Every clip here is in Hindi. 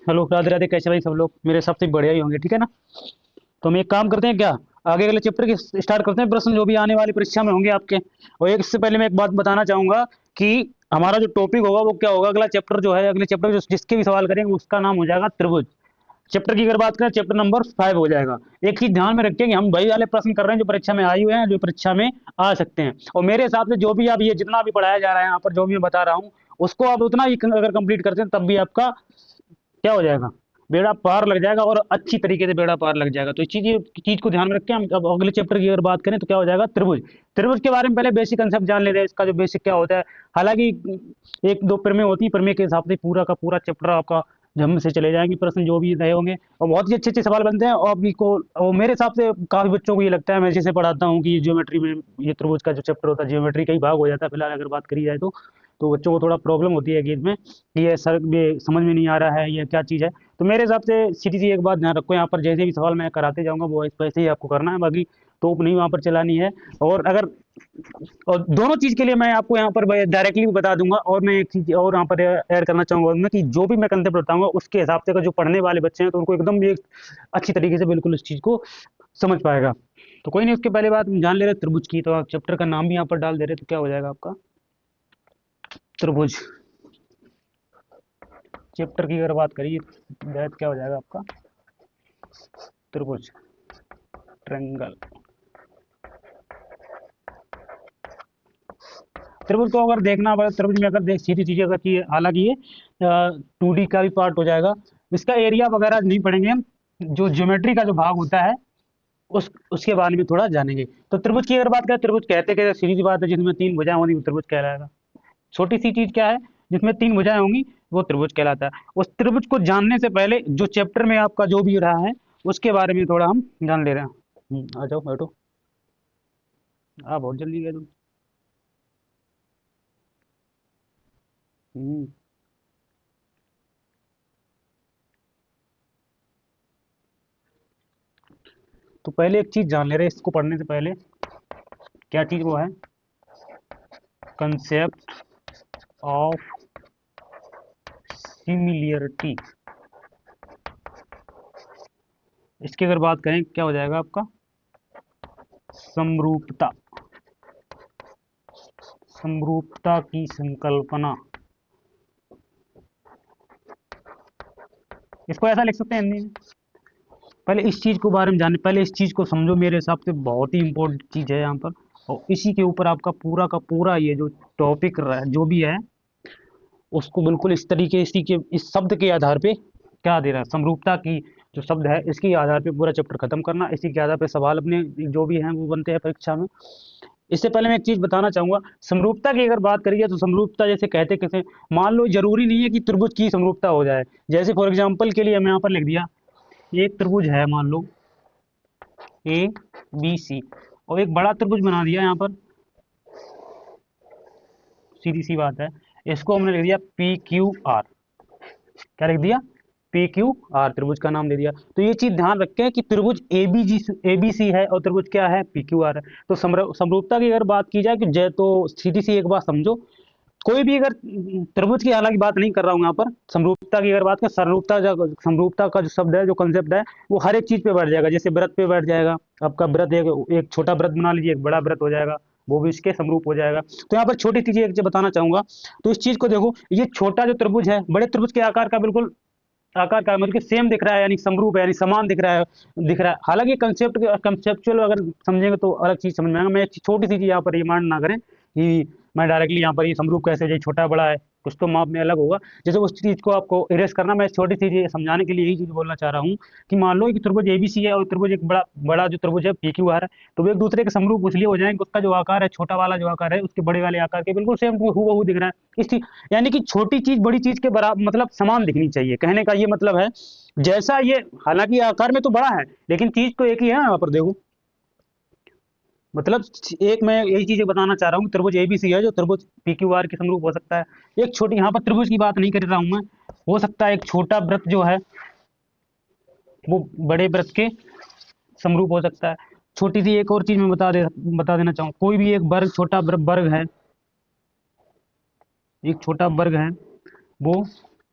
हेलो, राधे राधे। कैसे भाई सब लोग? मेरे हिसाब से बढ़िया ही होंगे, ठीक है ना। तो हम एक काम करते हैं क्या, आगे अगले चैप्टर की स्टार्ट करते हैं। प्रश्न जो भी आने वाली परीक्षा में होंगे आपके। और एक इससे पहले मैं एक बात बताना चाहूंगा कि हमारा जो टॉपिक होगा वो क्या होगा। अगला चैप्टर जो है, अगले चैप्टर जिसके भी सवाल करेंगे उसका नाम हो जाएगा त्रिभुज। चैप्टर की अगर बात करें, चैप्टर नंबर 5 हो जाएगा। एक चीज ध्यान में रखिए कि हम वही वाले प्रश्न कर रहे हैं जो परीक्षा में आए हुए हैं, जो परीक्षा में आ सकते हैं। और मेरे हिसाब से जो भी आप ये जितना भी पढ़ाया जा रहा है यहाँ पर, जो भी मैं बता रहा हूँ, उसको आप उतना ही अगर कंप्लीट करते हैं तब भी आपका क्या हो जाएगा, बेड़ा पार लग जाएगा। और अच्छी तरीके से बेड़ा पार लग जाएगा। तो इस चीज को ध्यान में रख के हम अब अगले चैप्टर की अगर बात करें तो क्या हो जाएगा, त्रिभुज। त्रिभुज के बारे में पहले बेसिक कंसेप्ट जान ले रहे हैं, इसका जो बेसिक क्या होता है। हालांकि एक दो प्रमेय होती है, प्रमेय के हिसाब से पूरा का पूरा चैप्टर आपका जम से चले जाएंगे, प्रश्न जो भी रहे होंगे। और बहुत ही अच्छे अच्छे सवाल बनते हैं। और अभी को और मेरे हिसाब से काफी बच्चों को ये लगता है, मैं जैसे पढ़ाता हूँ, कि ज्योमेट्री में ये त्रिभुज का जो चैप्टर होता है ज्योमेट्री का ही भाग हो जाता है फिलहाल अगर बात करी जाए तो बच्चों को थोड़ा प्रॉब्लम होती है कि इसमें कि ये सर ये समझ में नहीं आ रहा है, ये क्या चीज़ है। तो मेरे हिसाब से सीधी सी एक बात ध्यान रखो, यहाँ पर जैसे भी सवाल मैं कराते जाऊंगा वो वैसे ही आपको करना है, बाकी तोप नहीं वहाँ पर चलानी है। और अगर और दोनों चीज़ के लिए मैं आपको यहाँ पर डायरेक्टली भी बता दूंगा। और मैं एक चीज़ और यहाँ पर ऐड करना चाहूँगा उसमें, कि जो भी मैं कंसेप्ट बताऊंगा उसके हिसाब से अगर जो पढ़ने वाले बच्चे हैं तो उनको एकदम एक अच्छी तरीके से बिल्कुल इस चीज़ को समझ पाएगा। तो कोई नहीं, उसके पहले बात हम जान ले रहे हैं त्रिभुज की। तो आप चैप्टर का नाम भी यहाँ पर डाल दे रहे, तो क्या हो जाएगा आपका, त्रिभुज। चैप्टर की अगर बात करिए तो क्या हो जाएगा आपका, त्रिभुज, ट्रेंगल। त्रिभुज को अगर देखना पड़े, त्रिभुज में अगर देख सीधी चीजें अगर की, हालांकि ये 2D का भी पार्ट हो जाएगा। इसका एरिया वगैरह नहीं पढ़ेंगे हम, जो ज्योमेट्री का जो भाग होता है उसके बारे में थोड़ा जानेंगे। तो त्रिभुज की अगर बात करें, त्रिभुज कहते कहते सीधी सी बात है, जिसमें तीन भुजाएं होंगी वो त्रिभुज कहलाएगा। छोटी सी चीज क्या है, जिसमें तीन भुजाएं होंगी वो त्रिभुज कहलाता है। उस त्रिभुज को जानने से पहले जो चैप्टर में आपका जो भी रहा है उसके बारे में थोड़ा हम जान ले रहे हैं। आ जाओ बैठो। आप बहुत जल्दी गए तुम। हम्म, तो पहले एक चीज जान ले रहे हैं इसको पढ़ने से पहले। क्या चीज वो है, कंसेप्ट ऑफ सिमिलियरिटी। इसकी अगर बात करें क्या हो जाएगा आपका, समरूपता। समरूपता की संकल्पना, इसको ऐसा लिख सकते हैं हिंदी में। पहले इस चीज को बारे में जाने, पहले इस चीज को समझो, मेरे हिसाब से बहुत ही इंपॉर्टेंट चीज है यहाँ पर। और इसी के ऊपर आपका पूरा का पूरा ये जो टॉपिक जो भी है उसको बिल्कुल इस तरीके, इसी के इस शब्द के आधार पे क्या दे रहा है, समरूपता की जो शब्द है इसके आधार पे पूरा चैप्टर खत्म करना। इसी के आधार पे सवाल अपने जो भी हैं वो बनते हैं परीक्षा में। इससे पहले मैं एक चीज बताना चाहूंगा, समरूपता की अगर बात करिए तो समरूपता जैसे कहते कैसे, मान लो जरूरी नहीं है कि त्रिभुज की समरूपता हो जाए। जैसे फॉर एग्जाम्पल के लिए हम यहाँ पर लिख दिया, एक त्रिभुज है मान लो ABC, और एक बड़ा त्रिभुज बना दिया यहाँ पर, सीधी सी बात है। इसको हमने लिख दिया PQR। क्या लिख दिया, PQR, त्रिभुज का नाम दे दिया। तो ये चीज ध्यान रखें कि त्रिभुज ABC है और त्रिभुज क्या है, PQR है। तो समरूपता की अगर बात की जाए कि जय, तो सीधी सी एक बात समझो, कोई भी अगर त्रिभुज की हालांकि बात नहीं कर रहा हूँ यहाँ पर, समरूपता की अगर बात करें, समरूपता का जो शब्द है, जो कंसेप्ट है, वो हर एक चीज पे बैठ जाएगा। जैसे व्रत पे बैठ जाएगा, आपका व्रत एक छोटा व्रत बना लीजिए, एक बड़ा व्रत हो जाएगा, वो भी इसके समरूप हो जाएगा। तो यहाँ पर छोटी चीज एक चीज बताना चाहूंगा। तो इस चीज को देखो, ये छोटा जो त्रिभुज है बड़े त्रिभुज के आकार का बिल्कुल आकार का मतलब कि सेम दिख रहा है, यानी समरूप है, यानी समान दिख रहा है। हालांकि कंसेप्चुअल अगर समझेंगे तो अलग चीज समझ में आएगा। मैं एक छोटी सी चीज यहाँ पर ये मान ना करें कि मैं डायरेक्टली यहाँ पर ये समरूप कैसे हो जाए, छोटा बड़ा है, कुछ तो माप में अलग होगा। जैसे उस चीज को आपको इरेज करना, मैं छोटी सी चीज समझाने के लिए यही चीज बोलना चाह रहा हूँ कि मान लो कि त्रिभुज ABC है और त्रिभुज एक बड़ा बड़ा जो त्रिभुज है PQR है, तो वो एक दूसरे के समरूप इसलिए हो जाएंगे, उसका जो आकार है, छोटा वाला जो आकार है उसके बड़े वाले आकार के बिल्कुल सेम हूबहू दिख रहा है। इस चीज यानी कि छोटी चीज बड़ी चीज के बराबर मतलब समान दिखनी चाहिए, कहने का ये मतलब है। जैसा ये हालांकि आकार में तो बड़ा है लेकिन चीज तो एक ही है ना, यहाँ पर देखो। मतलब एक मैं यही चीजें बताना चाह रहा हूँ, त्रिभुज ABC है जो त्रिभुज PQR के समरूप हो सकता है। एक छोटी, यहाँ पर त्रिभुज की बात नहीं कर रहा हूँ मैं, हो सकता है एक छोटा व्रत जो है वो बड़े व्रत के समरूप हो सकता है। छोटी सी एक और चीज मैं बता देना चाहूँ, कोई भी एक वर्ग, छोटा वर्ग है, एक छोटा वर्ग है, वो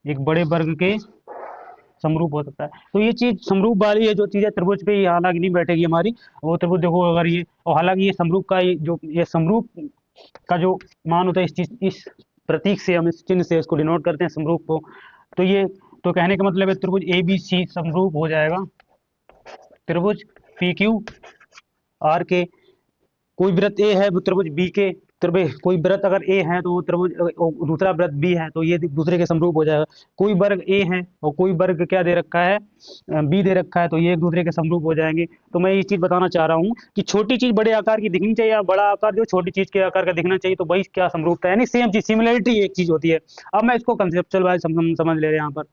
एक बड़े वर्ग के समरूप हो सकता है। तो ये चीज समरूप वाली है जो चीज है त्रिभुज पे ही हालांकि नहीं बैठेगी हमारी। वो त्रिभुज देखो अगर ये, और हालांकि ये समरूप का ये समरूप का जो मान होता है इस चीज, इस प्रतीक से, हम इस चिन्ह से इसको डिनोट करते हैं समरूप को। तो ये, तो कहने का मतलब है त्रिभुज ए बी सी समरूप हो जाएगा त्रिभुज पी क्यू आर के। कोई वृत्त ए है वो त्रिभुज बी के, त्रिभुज कोई वृत्त अगर ए है तो वो त्रिभुज दूसरा वृत्त बी है, तो ये दूसरे के समरूप हो जाएगा। कोई वर्ग ए है और कोई वर्ग क्या दे रखा है, बी दे रखा है, तो ये एक दूसरे के समरूप हो जाएंगे। तो मैं ये चीज बताना चाह रहा हूँ कि छोटी चीज बड़े आकार की दिखनी चाहिए, या बड़ा आकार जो छोटी चीज के आकार का दिखना चाहिए, तो वही क्या समरूपता है, यानी सेम चीज, सिमिलरिटी एक चीज होती है। अब मैं इसको कंसेप्चुअल वाइज समझ ले रहे हैं यहाँ पर।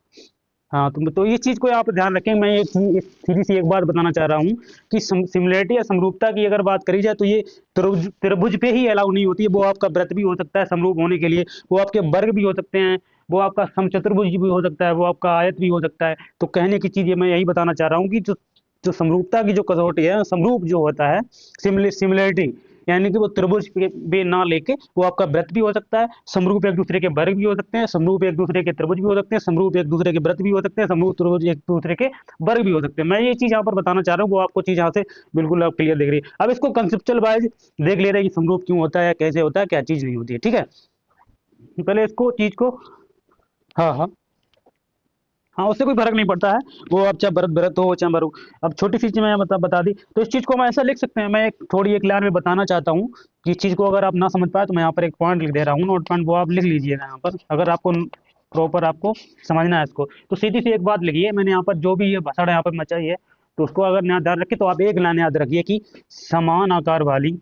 हाँ, तो ये चीज को आप ध्यान रखें। मैं एक सीधी सी एक बात बताना चाह रहा हूँ कि सिमिलरिटी या समरूपता की अगर बात करी जाए तो ये त्रिभुज पे ही अलाउ नहीं होती है। वो आपका वृत्त भी हो सकता है समरूप होने के लिए, वो आपके वर्ग भी हो सकते हैं, वो आपका समचतुर्भुज भी हो सकता है, वो आपका आयत भी हो सकता है। तो कहने की चीज ये मैं यही बताना चाह रहा हूँ कि जो जो समरूपता की जो कसौटी है, समरूप जो होता है, सिमिलरिटी, यानी कि वो त्रिभुज पे ना लेके वो आपका वृत्त भी हो सकता है, समरूप एक दूसरे के वर्ग भी हो सकते हैं, समरूप एक दूसरे के त्रिभुज भी हो सकते हैं, समरूप एक दूसरे के वृत्त भी हो सकते हैं, समरूप त्रिभुज एक दूसरे के वर्ग भी हो सकते हैं। मैं ये चीज यहाँ पर बताना चाह रहा हूँ, वो आपको चीज यहाँ से बिल्कुल आप क्लियर दिख रही है। अब इसको कंसेप्चुअल वाइज देख ले रहे हैं कि समरूप क्यों होता है, कैसे होता है, क्या चीज नहीं होती है। ठीक है, पहले इसको चीज को, हाँ हाँ हाँ, उससे कोई फर्क नहीं पड़ता है। वो अब चाहे भरत भरत हो चाहे भरू। अब छोटी सी चीज मैं बता दी, तो इस चीज को हम ऐसा लिख सकते हैं। मैं एक थोड़ी एक लाइन में बताना चाहता हूँ कि इस चीज को अगर आप ना समझ पाए तो मैं यहाँ पर एक पॉइंट लिख दे रहा हूँ, नोट पॉइंट, वो आप लिख लीजिएगा यहाँ पर, अगर आपको प्रॉपर आपको समझना है इसको। तो सीधी सी एक बात लिखिए, मैंने यहाँ पर जो भी ये भसड़ यहाँ पर मचाई है, तो उसको अगर याद रखिए तो आप एक लाइन याद रखिए कि समान आकार वाली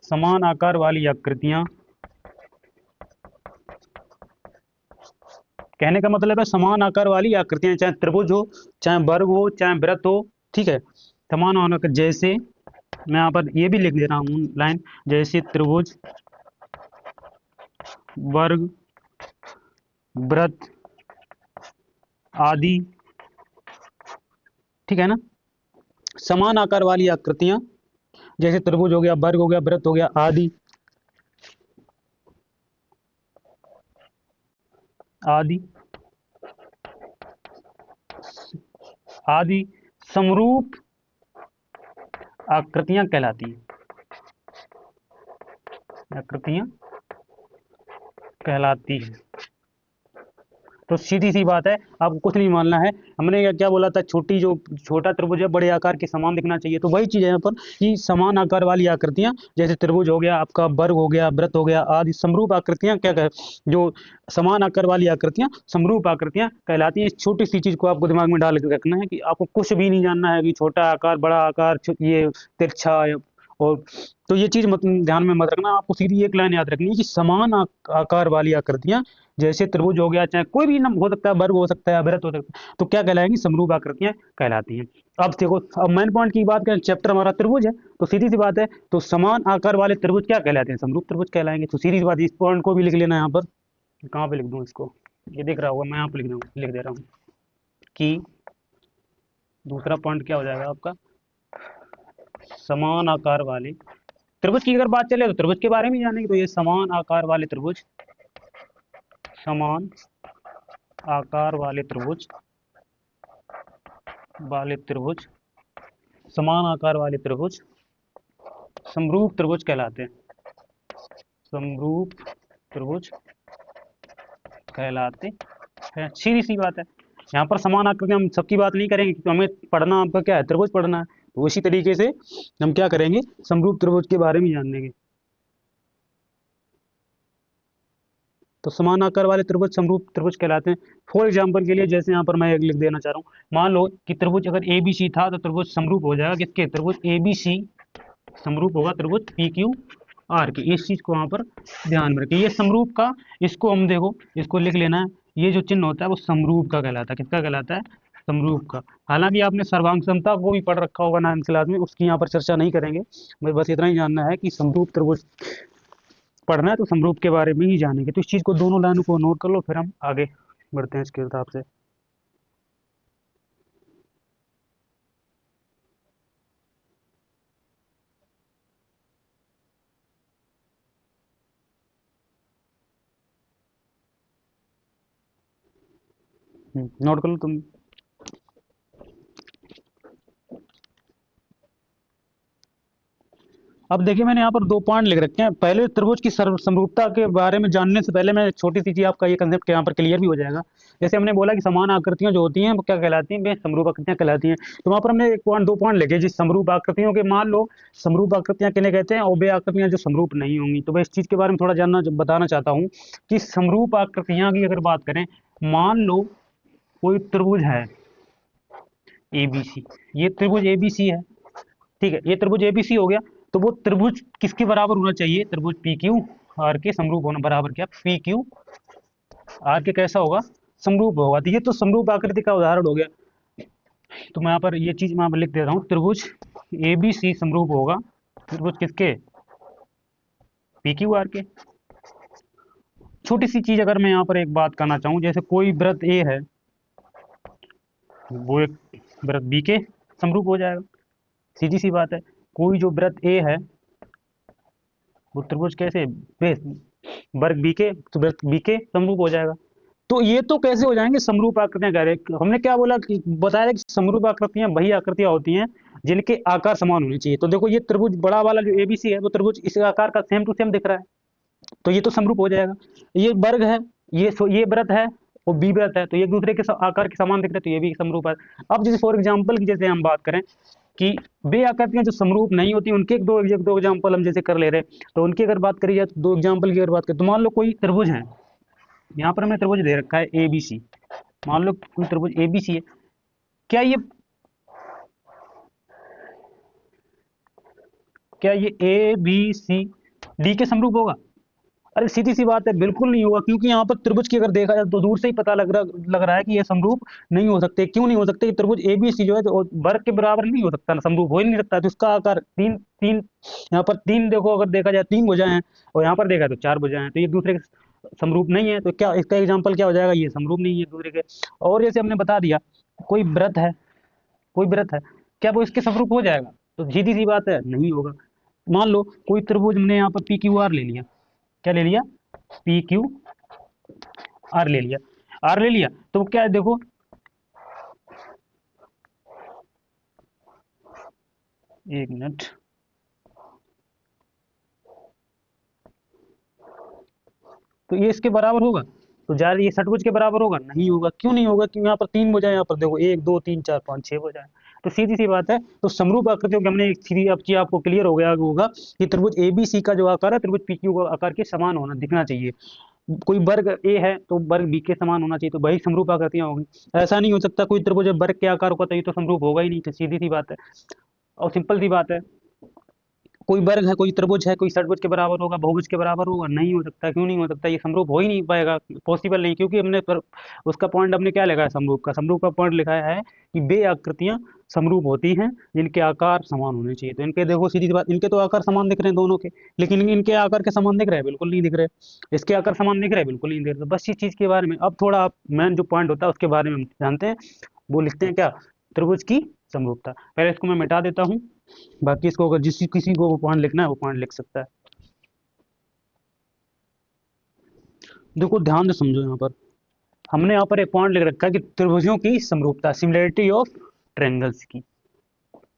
समान आकार वाली आकृतियां, कहने का मतलब है समान आकार वाली आकृतियां, चाहे त्रिभुज हो, चाहे वर्ग हो, चाहे वृत्त हो, ठीक है, समान आकार, जैसे मैं यहाँ पर ये भी लिख दे रहा हूँ लाइन, जैसे त्रिभुज, वर्ग, वृत्त आदि, ठीक है ना। समान आकार वाली आकृतियां जैसे त्रिभुज हो गया, वर्ग हो गया, वृत्त हो गया, आदि आदि आदि समरूप आकृतियां कहलाती हैं, आकृतियां कहलाती हैं। तो सीधी सी बात है, आपको कुछ नहीं मानना है। हमने क्या बोला था, छोटा त्रिभुज है बड़े आकार के समान दिखना चाहिए, तो वही चीज है यहाँ पर कि समान आकार वाली आकृतियां जैसे त्रिभुज हो गया, आपका वर्ग हो गया, वृत्त हो गया, आदि समरूप आकृतियां क्या कह, जो समान आकार वाली आकृतियां समरूप आकृतियां कहलाती हैं। इस छोटी सी चीज को आपको दिमाग में डाल के रखना है कि आपको कुछ भी नहीं जानना है कि छोटा आकार, बड़ा आकार, ये तिरछा, और तो ये चीज ध्यान में मत रखना। आपको सीधी एक लाइन याद रखनी है कि समान आकार वाली आकृतियां जैसे त्रिभुज हो गया, चाहे कोई भी नम हो सकता है, वर्ग हो सकता है, वृत्त हो सकता है, तो क्या कहलाएंगी, समरूप आकृतियां कहलाती हैं। अब देखो, अब मेन पॉइंट की बात करें, चैप्टर हमारा त्रिभुज है, तो सीधी सी बात है, तो समान आकार वाले त्रिभुज क्या कहलाते हैं, समरूप त्रिभुज कहलाएंगे। तो सीधी सी बात, इस पॉइंट को भी लिख लेना यहाँ पर। कहाँ पे लिख दूँ इसको, ये दिख रहा होगा, मैं यहाँ पे लिख दे रहा हूँ कि दूसरा पॉइंट क्या हो जाएगा आपका, समान आकार वाले त्रिभुज की अगर बात चले तो त्रिभुज के बारे में जानेंगे। तो ये समान आकार वाले त्रिभुज, समान आकार वाले त्रिभुज, समान आकार वाले त्रिभुज समरूप त्रिभुज कहलाते हैं, समरूप त्रिभुज कहलाते हैं। सीधी सी बात है, यहाँ पर समान आकृति हम सबकी बात नहीं करेंगे क्योंकि हमें पढ़ना आपका क्या है, त्रिभुज पढ़ना है। तो उसी तरीके से हम क्या करेंगे, समरूप त्रिभुज के बारे में जान लेंगे। तो समान आकार वाले त्रिभुज समरूप त्रिभुज कहलाते हैं। फॉर एग्जाम्पल के लिए जैसे यहाँ पर मैं एक लिख देना चाह रहा हूँ, मान लो कि त्रिभुज अगर ए बी सी था तो त्रिभुज समरूप हो जाएगा किसके, त्रिभुज ए बी सी समरूप होगा त्रिभुज पी क्यू आर के। इस चीज को वहां पर ध्यान में रखिए, ये समरूप का, इसको हम देखो, इसको लिख लेना है, ये जो चिन्ह होता है वो समरूप का कहलाता है। किसका कहलाता है, समरूप का। हालांकि आपने सर्वांग समता को भी पढ़ रखा होगा 9th क्लास में, उसकी यहाँ पर चर्चा नहीं करेंगे। बस इतना ही जानना है कि समरूप त्रिभुज पढ़ना है तो समरूप के बारे में ही जानेंगे। तो इस चीज को, दोनों लाइनों को नोट कर लो, फिर हम आगे बढ़ते हैं इसके हिसाब से। नोट कर लो तुम। अब देखिए मैंने यहाँ पर दो पॉइंट लिख रखे हैं। पहले त्रिभुज की समरूपता के बारे में जानने से पहले मैं छोटी सी चीज आपका ये कंसेप्ट यहाँ पर क्लियर भी हो जाएगा। जैसे हमने बोला कि समान आकृतियां जो होती हैं वो क्या कहलाती हैं, वे समरूप आकृतियां कहलाती हैं। तो वहाँ पर हमने एक पॉइंट, दो पॉइंट लिखे जिस समरूप आकृतियों के, मान लो समरूप आकृतियां किन्हें कहते हैं, और वे आकृतियां जो समरूप नहीं होंगी। तो मैं इस चीज के बारे में थोड़ा जानना बताना चाहता हूँ कि समरूप आकृतियां की अगर बात करें, मान लो कोई त्रिभुज है ABC, ये त्रिभुज ABC है, ठीक है, ये त्रिभुज ABC हो गया। तो वो त्रिभुज किसके बराबर होना चाहिए, त्रिभुज PQR के समरूप होना, बराबर क्या, PQR के कैसा होगा, समरूप होगा। तो ये तो समरूप आकृति का उदाहरण हो गया। तो मैं यहाँ पर ये चीज मैं यहाँ पर लिख दे रहा हूँ, त्रिभुज ABC समरूप होगा त्रिभुज किसके, PQR के। छोटी सी चीज अगर मैं यहाँ पर एक बात करना चाहूँ, जैसे कोई वृत्त A है, वो एक वृत्त B के समरूप हो जाएगा, सीधी सी बात है। कोई जो वृत्त A है वो त्रिभुज कैसे, वर्ग B के, तो वृत्त B के समरूप हो जाएगा। तो ये तो कैसे हो जाएंगे, समरूप आकृतियां कह रहे, हमने क्या बोला कि बताया कि समरूप आकृतियां वही आकृतियां होती हैं जिनके आकार समान होने चाहिए। तो देखो ये त्रिभुज बड़ा वाला जो ABC है, वो त्रिभुज इस आकार का सेम टू सेम दिख रहा है, तो ये तो समरूप हो जाएगा। ये वर्ग है, ये व्रत है, वो बी व्रत है, तो एक दूसरे के आकार के समान दिख रहे, तो ये भी समरूप है। अब जैसे फॉर एग्जाम्पल की जैसे हम बात करें कि वे आकृतियां जो समरूप नहीं होती, उनके दो एग्जाम्पल हम जैसे कर ले रहे हैं। तो उनकी अगर बात करी जाए, तो दो एग्जाम्पल की अगर बात करें, तो मान लो कोई त्रिभुज है, यहाँ पर हमने त्रिभुज दे रखा है ABC, मान लो कोई त्रिभुज ABC है, क्या ये ABCD के समरूप होगा? अरे सीधी सी बात है, बिल्कुल नहीं होगा, क्योंकि यहाँ पर त्रिभुज की अगर देखा जाए तो दूर से ही पता लग रहा है कि ये समरूप नहीं हो सकते। क्यों नहीं हो सकते? त्रिभुज ABC जो है तो वर्ग के बराबर नहीं हो सकता ना, समरूप हो ही नहीं सकता। तो इसका आकार तीन तीन, यहाँ पर तीन देखो, अगर देखा जाए तीन भुजाएं हैं, और यहाँ पर देखा तो चार भुजाएं हैं, तो एक दूसरे के समरूप नहीं है। तो क्या इसका एग्जाम्पल क्या हो जाएगा, ये समरूप नहीं है एक दूसरे के। और जैसे हमने बता दिया, कोई व्रत है, कोई व्रत है, क्या वो इसके समरूप हो जाएगा? तो सीधी सी बात है, नहीं होगा। मान लो कोई त्रिभुज हमने यहाँ पर PQR ले लिया, क्या ले लिया, PQR ले लिया, R ले लिया, तो क्या है देखो, एक मिनट, तो ये इसके बराबर होगा? तो जाहिर ये षटभुज के बराबर होगा? नहीं होगा। क्यों नहीं होगा? क्योंकि यहाँ पर तीन भुजाएं, यहाँ पर देखो 1 2 3 4 5 6 भुजाएं, तो सीधी सी बात है। तो समरूप आकृतियों के हमने एक सीधी अब चीज आपको क्लियर हो गया होगा कि त्रिभुज ABC का जो आकार है, त्रिभुज PQ का आकार के समान होना दिखना चाहिए। कोई वर्ग A है तो वर्ग B के समान होना चाहिए, तो वही समरूप आकृतियां होंगी। ऐसा नहीं हो सकता कोई त्रिभुज वर्ग के आकार का, तो ये तो समरूप होगा ही नहीं, तो सीधी सी बात है और सिंपल सी बात है। कोई वर्ग है, कोई त्रिभुज है, कोई षटभुज के बराबर होगा, बहुभुज के बराबर होगा? नहीं हो सकता। क्यों नहीं हो सकता? ये समरूप हो ही नहीं पाएगा, पॉसिबल नहीं, क्योंकि हमने उसका पॉइंट हमने क्या लिखा है, समरूप का, समरूप का पॉइंट लिखा है कि वे आकृतियां समरूप होती हैं जिनके आकार समान होने चाहिए। तो इनके देखो सीधी सी बात, इनके तो आकार समान दिख रहे हैं दोनों के, लेकिन इनके आकार के समान दिख रहे हैं? बिल्कुल नहीं दिख रहे। इसके आकार समान दिख रहे हैं? बिल्कुल नहीं दिख रहे। बस इस चीज के बारे में अब थोड़ा मेन जो पॉइंट होता है उसके बारे में हम जानते हैं, वो लिखते हैं क्या, त्रिभुज की समरूपता। पहले इसको मैं मिटा देता हूँ, बाकी इसको अगर किसी को वो पॉइंट लिखना है वो पॉइंट लिख सकता है। देखो ध्यान से समझो, यहाँ पर हमने यहाँ पर एक पॉइंट लिख रखा है कि त्रिभुजों की समरूपता, सिमिलरिटी ऑफ ट्रायंगल्स की,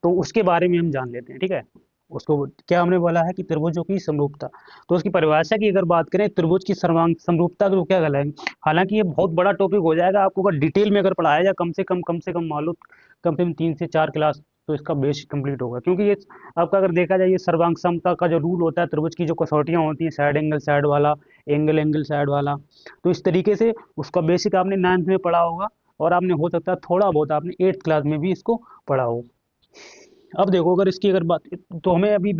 तो उसके बारे में हम जान लेते हैं, ठीक है। उसको क्या हमने बोला है कि त्रिभुजों की समरूपता, तो उसकी परिभाषा की अगर बात करें, त्रिभुज की सर्वांग समरूपता को क्या कहलाएगी। हालांकि ये बहुत बड़ा टॉपिक हो जाएगा, आपको अगर डिटेल में अगर पढ़ाया जाए, कम से कम मान लो कम से कम 3 से 4 क्लास, तो इसका बेस कंप्लीट होगा। क्योंकि ये आपका अगर देखा जाए, ये सर्वांग समता का जो रूल होता है, त्रिभुज की जो कसौटियां होती हैं, साइड एंगल साइड वाला, एंगल साइड वाला, तो इस तरीके से उसका बेसिक आपने 9th में पढ़ा होगा, और आपने हो सकता है थोड़ा बहुत आपने 8th क्लास में भी इसको पढ़ा हो। अब देखो, अगर इसकी अगर बात, तो हमें अभी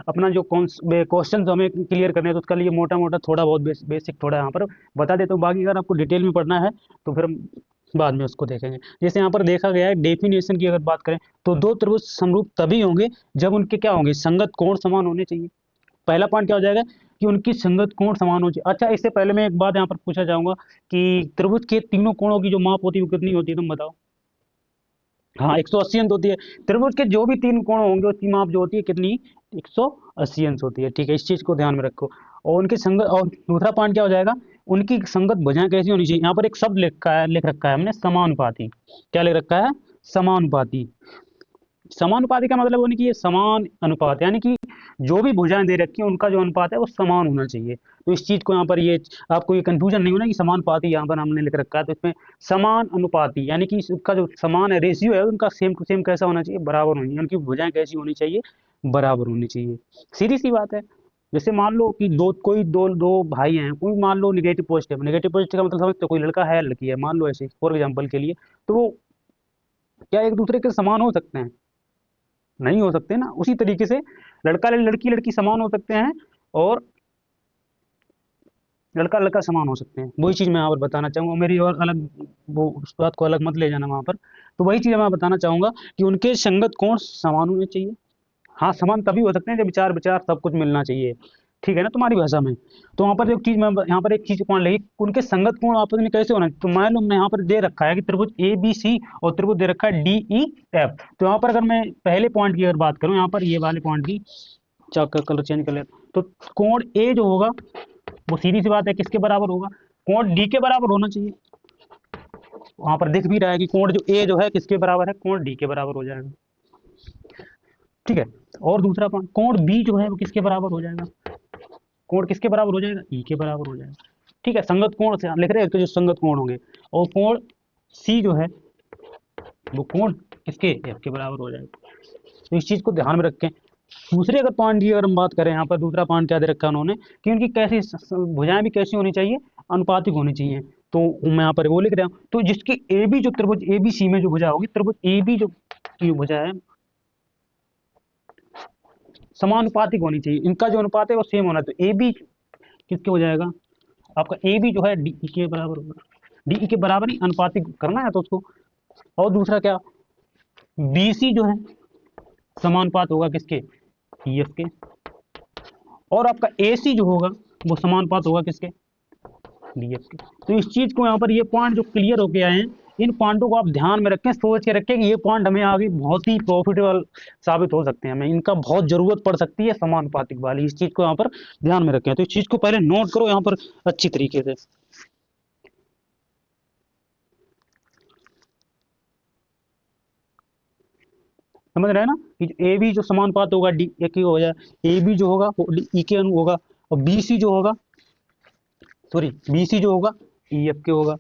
अपना जो क्वेश्चन हमें क्लियर करने हैं, तो उसके लिए मोटा मोटा थोड़ा बहुत बेसिक थोड़ा यहाँ पर बता देता हूँ। बाकी अगर आपको डिटेल में पढ़ना है तो फिर हम बाद में उसको देखेंगे। जैसे यहाँ पर देखा गया है, डेफिनेशन की अगर बात करें, तो दो त्रिभुज समरूप तभी होंगे जब उनके क्या होंगे, संगत कोण समान होने चाहिए। पहला पॉइंट क्या हो जाएगा कि उनकी संगत कोण समान हो चाहिए। अच्छा, इससे पहले मैं एक बात यहाँ पर पूछना चाहूंगा कि त्रिभुज के तीनों कोणों की जो माप होती है वो कितनी होती है, तुम बताओ। हाँ, 180 अंश होती है। त्रिभुज के जो भी तीन कोण होंगे उसकी माप जो होती है कितनी, 180 अंश होती है, ठीक है। इस चीज को ध्यान में रखो। और उनके संगत, और दूसरा पॉइंट क्या हो जाएगा उनकी संगत भुजाएं कैसी होनी चाहिए। यहाँ पर एक शब्द लिख रखा है हमने, समानुपाती। क्या लिख रखा है? समानुपाती। समानुपाती का मतलब होने की ये समान अनुपात, यानी कि जो भी भुजाएं दे रखी हैं उनका जो अनुपात है वो समान होना चाहिए। तो इस चीज को यहाँ पर ये आपको ये कंफ्यूजन नहीं होना कि समानुपाती यहाँ पर हमने लिख रखा है, तो इसमें समान अनुपाती यानी कि उसका जो समान है, रेशियो है उनका सेम टू सेम कैसा होना चाहिए? बराबर होनी चाहिए। उनकी भुजाएं कैसी होनी चाहिए? बराबर होनी चाहिए। सीधी सी बात है। जैसे मान लो कि दो भाई हैं, कोई मान लो निगेटिव पॉजिटिव। निगेटिव पॉजिटिव का मतलब समझते हो? कोई लड़का है लड़की है, मान लो ऐसे फॉर एग्जाम्पल के लिए, तो वो क्या एक दूसरे के समान हो सकते हैं? नहीं हो सकते ना। उसी तरीके से लड़का लड़की लड़की समान हो सकते हैं और लड़का लड़का समान हो सकते हैं। वही चीज़ मैं यहाँ पर बताना चाहूँगा। मेरी और अलग वो उस बात को अलग मत ले जाना वहाँ पर। तो वही चीज़ मैं बताना चाहूँगा कि उनके संगत कोण समान होने चाहिए। हाँ, समान तभी हो सकते हैं जब विचार विचार सब कुछ मिलना चाहिए। ठीक है ना, तुम्हारी भाषा में। तो वहाँ पर एक चीज़ मैं यहाँ पर एक चीज़ पॉइंट लगी, उनके संगत कोण आपस में कैसे होना चाहिए। तो मान लो हमने यहाँ पर दे रखा है कि त्रिभुज ए बी सी और त्रिभुज दे रखा है डी ई एफ। तो यहाँ पर अगर मैं पहले पॉइंट की अगर बात करूँ, यहाँ पर ये वाले पॉइंट की, चाक का कलर चेंज कर ले, तो कोण ए जो होगा वो सीधी सी बात है किसके बराबर होगा? कोण डी के बराबर होना चाहिए। वहां पर दिख भी रहा है कि कोण जो ए जो है किसके बराबर है? कोण डी के बराबर हो जाएगा। ठीक है। और दूसरा पॉइंट, कोण बी जो है वो किसके बराबर हो जाएगा? कोण किसके बराबर हो जाएगा? ई के बराबर हो जाएगा। ठीक है, संगत कोण से लिख रहे हैं तो जो संगत कोण होंगे, और कोण सी जो है वो कोण किसके? एफ के बराबर हो जाएगा। तो इस चीज को ध्यान में रखें। दूसरे अगर पॉइंट की अगर हम बात करें, यहाँ पर दूसरा पॉइंट क्या दे रखा है उन्होंने कि उनकी कैसी भुजाएं भी कैसी होनी चाहिए? अनुपातिक होनी चाहिए। तो मैं यहाँ पर वो लिख रहा हूँ, तो जिसकी ए बी जो त्रिभुज ए बी सी में जो भुजा होगी, त्रिभुज ए बी जो की भुजा है समानुपातिक होनी चाहिए। इनका जो अनुपात है वो सेम होना। तो ए बी किसके हो जाएगा? आपका ए बी जो है डी ई के बराबर होगा। डी ई के बराबर ही अनुपातिक करना है तो उसको। और दूसरा क्या, बी सी जो है समानुपात होगा किसके? ई एफ के। और आपका ए सी जो होगा वो समानुपात होगा किसके? डी एफ के। तो इस चीज को यहाँ पर ये पॉइंट जो क्लियर होके आए हैं, इन पॉइंटों को आप ध्यान में रखें, सोच के रखें कि ये पॉइंट हमें आगे बहुत ही प्रॉफिटेबल साबित हो सकते हैं। हमें इनका बहुत जरूरत पड़ सकती है, समानुपातिक वाली। इस चीज को यहाँ पर ध्यान में रखें। तो इस चीज को पहले नोट करो यहाँ पर अच्छी तरीके से। समझ रहे हैं ना कि ए बी जो समानुपात होगा डी ए की हो जाए, ए बी जो होगा वो डी ई के अनु होगा, और बी सी जो होगा, सॉरी बी सी जो होगा ई एफ के होगा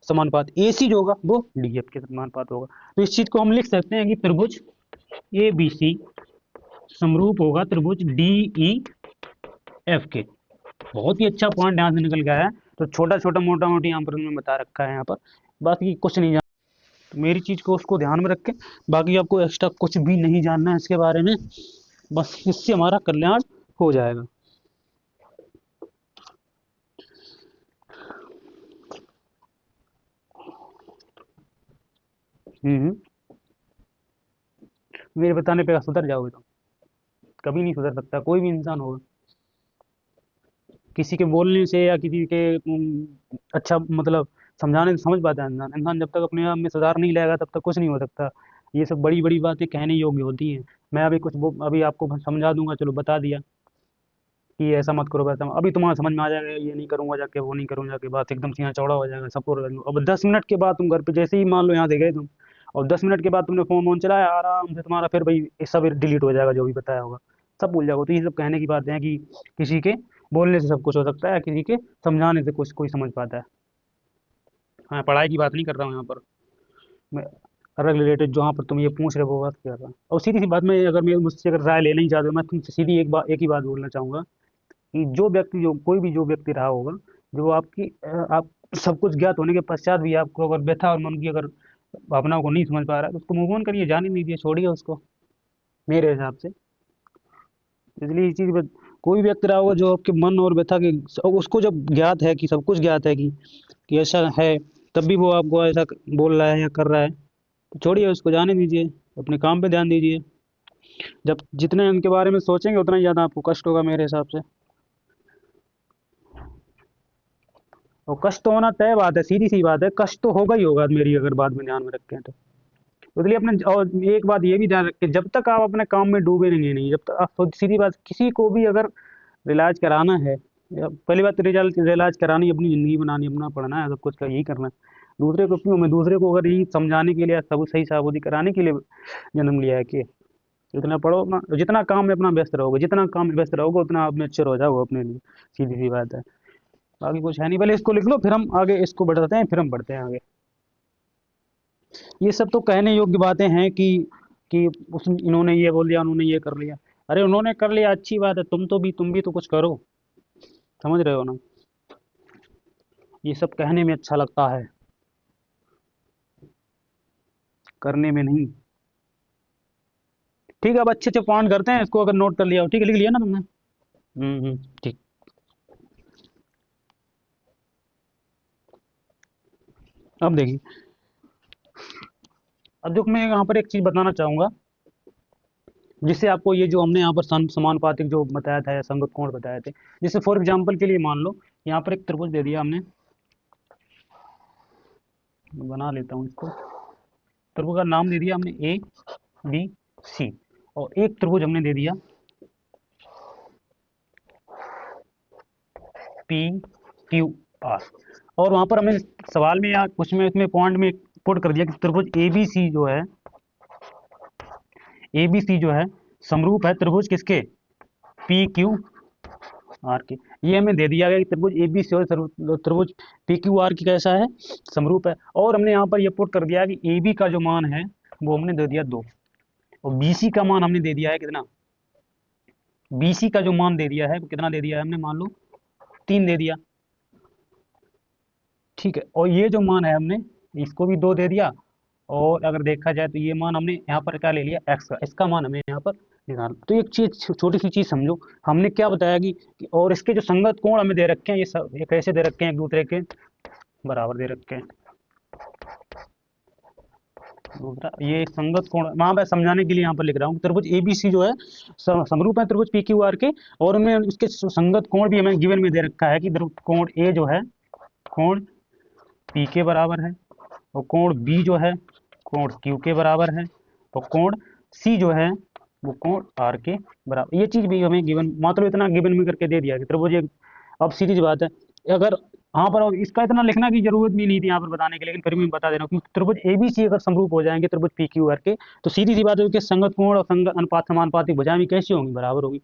समानुपात। ए सी जो होगा वो डी एफ के समानुपात होगा। तो इस चीज को हम लिख सकते हैं कि त्रिभुज ए बी सी समरूप होगा त्रिभुज डी ई एफ के। बहुत ही अच्छा पॉइंट यहाँ से निकल गया है। तो छोटा छोटा मोटा मोटी यहाँ पर उन्होंने बता रखा है यहाँ पर, बाकी कुछ नहीं जान। तो मेरी चीज को उसको ध्यान में रखें, बाकी आपको एक्स्ट्रा कुछ भी नहीं जानना है इसके बारे में, बस इससे हमारा कल्याण हो जाएगा। हम्म। मेरे बताने पे सुधर जाओगे तो? कभी नहीं सुधर सकता कोई भी इंसान होगा। किसी के बोलने से या किसी के अच्छा मतलब समझाने से समझ पाता है इंसान। इंसान जब तक अपने आप में सुधार नहीं लाएगा तब तक कुछ नहीं हो सकता। ये सब बड़ी बड़ी बातें कहने योग्य होती हैं। मैं अभी कुछ अभी आपको समझा दूंगा, चलो बता दिया कि ऐसा मत करो वैसा अभी तुम्हारा समझ में आ जाएगा, ये नहीं करूंगा जाके वो नहीं करूंगा जाके, बात एकदम सीना चौड़ा हो जाएगा सबको। अब 10 मिनट के बाद तुम घर पे जैसे ही मान लो यहाँ से गए तुम, और 10 मिनट के बाद तुमने फोन वोन चलाया आराम से, तुम्हारा फिर भाई ये सब डिलीट हो जाएगा जो भी बताया होगा, सब भूल जाओगे। तो ये सब कहने की बातें हैं कि किसी के बोलने से सब कुछ हो सकता है, किसी के समझाने से कुछ कोई समझ पाता है। हाँ, पढ़ाई की बात नहीं कर रहा हूँ यहाँ पर मैं, अलग रिलेटेड जहाँ पर तुम ये पूछ रहे हो वो बात कर रहा हूँ। और सीधी सी बात में अगर मैं मुझसे अगर राय लेना ही चाहते हो, मैं तुमसे सीधी एक ही बात बोलना चाहूँगा कि जो व्यक्ति जो कोई भी जो व्यक्ति रहा होगा, जो आपकी आप सब कुछ ज्ञात होने के पश्चात भी आपको अगर व्यथा और मन की अगर भावनाओं को नहीं समझ पा रहा है तो उसको मूव ऑन करिए, जाने नहीं दीजिए, छोड़िए उसको मेरे हिसाब से। इसलिए ये चीज़ कोई भी व्यक्ति रहा होगा जो आपके मन और व्यथा के, उसको जब ज्ञात है कि सब कुछ ज्ञात है कि ऐसा है, तब भी वो आपको ऐसा बोल रहा है या कर रहा है, तो छोड़िए उसको, जाने दीजिए, अपने काम पे ध्यान दीजिए। जब जितने उनके बारे में सोचेंगे उतना ही ज़्यादा आपको कष्ट होगा मेरे हिसाब से। और कष्ट तो होना तय बात है, सीधी सी बात है, कष्ट तो होगा ही होगा मेरी अगर बात में ध्यान में रखें तो। इसलिए अपने, और एक बात ये भी ध्यान रखें, जब तक आप अपने काम में डूबे नहीं, जब तक आप सीधी बात, किसी को भी अगर रिलाज कराना है पहली बात रिजल्ट रियलाइज करानी, अपनी ज़िंदगी बनानी, अपना पढ़ना है, सब कुछ का यही करना है। दूसरे को क्यों, मैं दूसरे को अगर यही समझाने के लिए, सब सही साबूती कराने के लिए जन्म लिया है कि इतना पढ़ो, अपना जितना काम में अपना व्यस्त रहोगे, जितना काम में व्यस्त रहोगे उतना आप मेच्योर हो जाओगे अपने लिए, सीधी सी बात है। बाकी कुछ है नहीं, पहले इसको लिख लो, फिर हम आगे इसको बढ़ाते हैं, फिर हम बढ़ते हैं आगे। ये सब तो कहने योग्य बातें हैं कि उस इन्होंने ये बोल दिया, उन्होंने ये कर लिया। अरे उन्होंने कर लिया अच्छी बात है, तुम भी तो कुछ करो, समझ रहे हो ना। ये सब कहने में अच्छा लगता है, करने में नहीं। ठीक है, अब अच्छे अच्छे पॉइंट करते हैं इसको, अगर नोट कर लिया हो, ठीक है, लिख लिया ना तुमने। ठीक। अब देखिए, अब जो मैं यहाँ पर एक चीज बताना चाहूंगा, जिससे आपको ये जो हमने यहाँ पर समानुपातिक जो बताया था या संगत कोण बताए थे, जैसे फॉर एग्जाम्पल के लिए मान लो यहाँ पर एक त्रिभुज दे दिया हमने, बना लेता हूँ इसको। त्रिभुज का नाम दे दिया हमने ए बी सी, और एक त्रिभुज हमने दे दिया पी क्यू आर, और वहां पर हमने सवाल में या कुछ में इसमें पॉइंट में पुट कर दिया कि त्रिभुज ए बी सी जो है, ए बी सी जो है समरूप है त्रिभुज किसके, पी क्यू आर के। ये हमें दे दिया गया कि त्रिभुज ए बी सी और त्रिभुज पी क्यू आर की कैसा है, समरूप है। और हमने यहाँ पर ये पुट कर दिया कि ए बी का जो मान है वो हमने दे दिया 2, और बी सी का मान हमने दे दिया है कितना, बी सी का जो मान दे दिया है कितना दे दिया है हमने, मान लो 3 दे दिया, ठीक है। और ये जो मान है हमने इसको भी 2 दे दिया, और अगर देखा जाए तो ये मान हमने यहाँ पर क्या ले लिया, एक्स का, इसका मान हमें यहाँ पर निकालना। तो एक चीज, छोटी सी चीज समझो, हमने क्या बताया कि और इसके जो संगत कोण हमें दे रखे हैं, ये कैसे दे रखे हैं, एक दूसरे के बराबर दे रखे हैं। दूसरा ये संगत कोण वहां पर समझाने के लिए यहाँ पर लिख रहा हूँ, त्रिभुज एबीसी जो है समरूप है त्रिभुज पी क्यू आर के, और उनमें उसके संगत कोण भी हमें गिवन में दे रखा है कि कोण ए जो है कोण पी के बराबर है, और कोण बी जो है कोण क्यू के बराबर है, और कोण सी जो है वो कोण आर के बराबर। ये चीज भी हमें गिवन, मतलब इतना गिवन में करके दे दिया कि त्रिभुज एक, अब सीधी सी बात है, अगर यहाँ पर इसका इतना लिखना की जरूरत भी नहीं थी यहाँ पर बताने के, लेकिन फिर भी बता दे रहा हूँ कि त्रिभुज एबीसी अगर समरूप हो जाएंगे त्रिभुज पी क्यू आर के, तो सीधी सी बात है कि संगत कोण और संगत अनुपात समानुपातिक भुजाएं भी कैसी होंगी, बराबर होगी।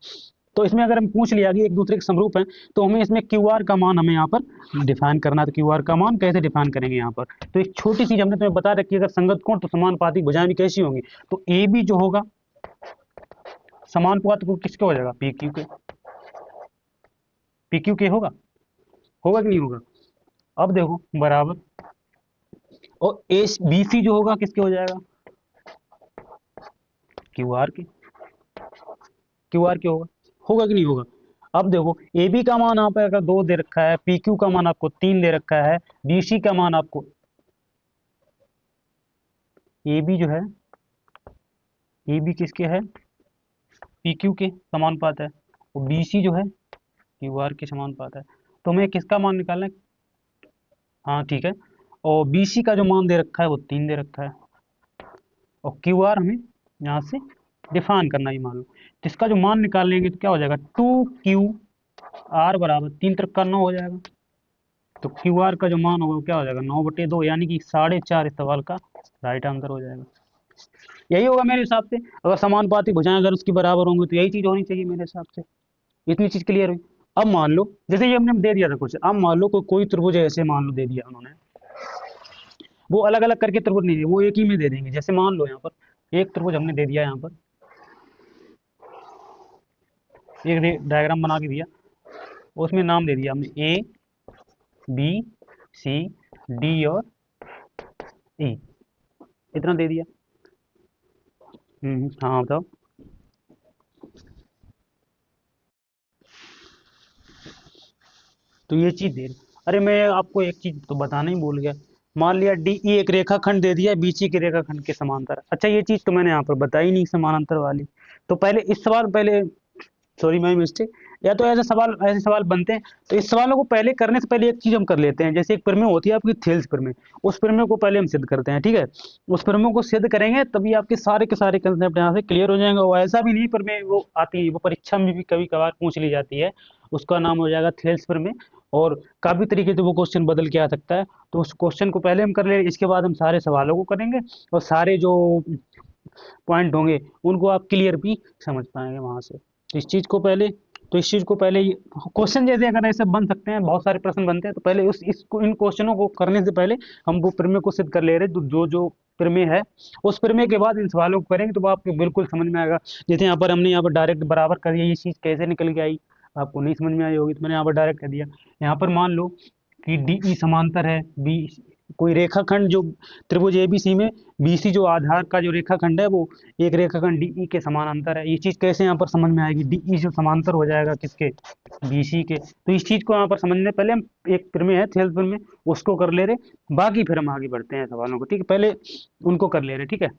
तो इसमें अगर हम पूछ लिया कि एक दूसरे के समरूप हैं, तो हमें इसमें क्यू आर का मान हमें यहाँ पर डिफाइन करना है। तो क्यू आर का मान कैसे डिफाइन करेंगे यहाँ पर, तो एक छोटी चीज हमने तुम्हें बता रखी है, अगर संगत कोण तो समानुपातिक भुजाएं भी कैसी होंगी, तो ए बी जो होगा समानुपातिक को किसके हो जाएगा, पी क्यू के, पी क्यू के होगा, होगा कि नहीं होगा। अब देखो बराबर, और ए बी सी जो होगा किसके हो जाएगा, क्यू आर के, क्यू आर के होगा, होगा कि नहीं होगा। अब देखो ए बी का मान यहाँ पे अगर 2 दे रखा है, पी क्यू का मान आपको 3 दे रखा है, बी सी का मान आपको, ए बी जो है, ए बी किसके है, पी क्यू के समानुपात है, और बी सी जो है क्यू आर के समानुपात है। तो हमें किसका मान निकालना है, हाँ ठीक है, और बी सी का जो मान दे रखा है वो 3 दे रखा है, और क्यू आर हमें यहाँ से डिफाइन करना ही, मान लो तो इसका जो मान निकाल लेंगे तो क्या हो जाएगा, 2QR बराबर 3 त्रिक का 9 हो जाएगा। तो क्यू आर का जो मान होगा वो क्या हो जाएगा, 9/2, यानी कि 4.5 इस सवाल का राइट आंसर हो जाएगा। यही होगा मेरे हिसाब से, अगर समानुपातिक भुजाएं अगर उसकी बराबर होंगी तो यही चीज होनी चाहिए मेरे हिसाब से। इतनी चीज क्लियर हुई। अब मान लो जैसे ये हमने दे दिया था कुछ, अब मान लो कोई त्रिभुज ऐसे मान लो दे दिया उन्होंने, वो अलग अलग करके त्रिभुज नहीं दिए, वो एक ही में दे देंगे। जैसे मान लो यहाँ पर एक त्रिभुज हमने दे दिया, यहाँ पर एक डायग्राम बना के दिया, उसमें नाम दे दिया हमने ए बी सी डी और ई, इतना दे दिया। हाँ बताओ। तो ये चीज दे, अरे मैं आपको एक चीज तो बताना ही भूल गया, मान लिया डी ई एक रेखाखंड दे दिया, बीसी के रेखाखंड के समांतर। अच्छा ये चीज तो मैंने यहाँ पर बताई नहीं समानांतर वाली, तो पहले इस सवाल पहले, सॉरी माय मिस्टेक, या तो ऐसे सवाल बनते हैं। तो इस सवालों को पहले करने से पहले एक चीज हम कर लेते हैं, जैसे एक प्रमेय होती है आपकी थेल्स प्रमेय, उस प्रमेय को पहले हम सिद्ध करते हैं, ठीक है। उस प्रमेय को सिद्ध करेंगे तभी आपके सारे के सारे कंसेप्ट यहाँ से क्लियर हो जाएंगे। वो ऐसा भी नहीं प्रमेय वो आती है, वो परीक्षा में भी कभी कभार पूछ ली जाती है, उसका नाम हो जाएगा थेल्स प्रमेय। और काफी तरीके से वो क्वेश्चन बदल के आ सकता है। तो उस क्वेश्चन को पहले हम कर ले, इसके बाद हम सारे सवालों को करेंगे, और सारे जो पॉइंट होंगे उनको आप क्लियर भी समझ पाएंगे वहां से। तो इस चीज को पहले क्वेश्चन जैसे अगर ऐसे बन सकते हैं, बहुत सारे प्रश्न बनते हैं, तो पहले उस इसको इन क्वेश्चनों को करने से पहले हम वो प्रमेय को सिद्ध कर ले रहे हैं। तो जो जो प्रमेय है, उस प्रमेय के बाद इन सवालों को करेंगे तो वो आपको बिल्कुल समझ में आएगा। जैसे यहाँ पर हमने यहाँ पर डायरेक्ट बराबर कर दिया, ये चीज कैसे निकल के आई आपको नहीं समझ में आई होगी, तो मैंने यहाँ पर डायरेक्ट कर दिया। यहाँ पर मान लो कि डी ई समांतर है बी, कोई रेखाखंड जो त्रिभुज एबीसी में बीसी जो आधार का जो रेखाखंड है वो एक रेखाखंड डीई के समानांतर है। ये चीज कैसे यहाँ पर समझ में आएगी, डीई जो समांतर हो जाएगा किसके, बीसी के। तो इस चीज को यहाँ पर समझने पहले हम एक प्रमेय है थेल्स प्रमेय, उसको कर ले रहे, बाकी फिर हम आगे बढ़ते हैं सवालों को, ठीक है। पहले उनको कर ले रहे, ठीक है।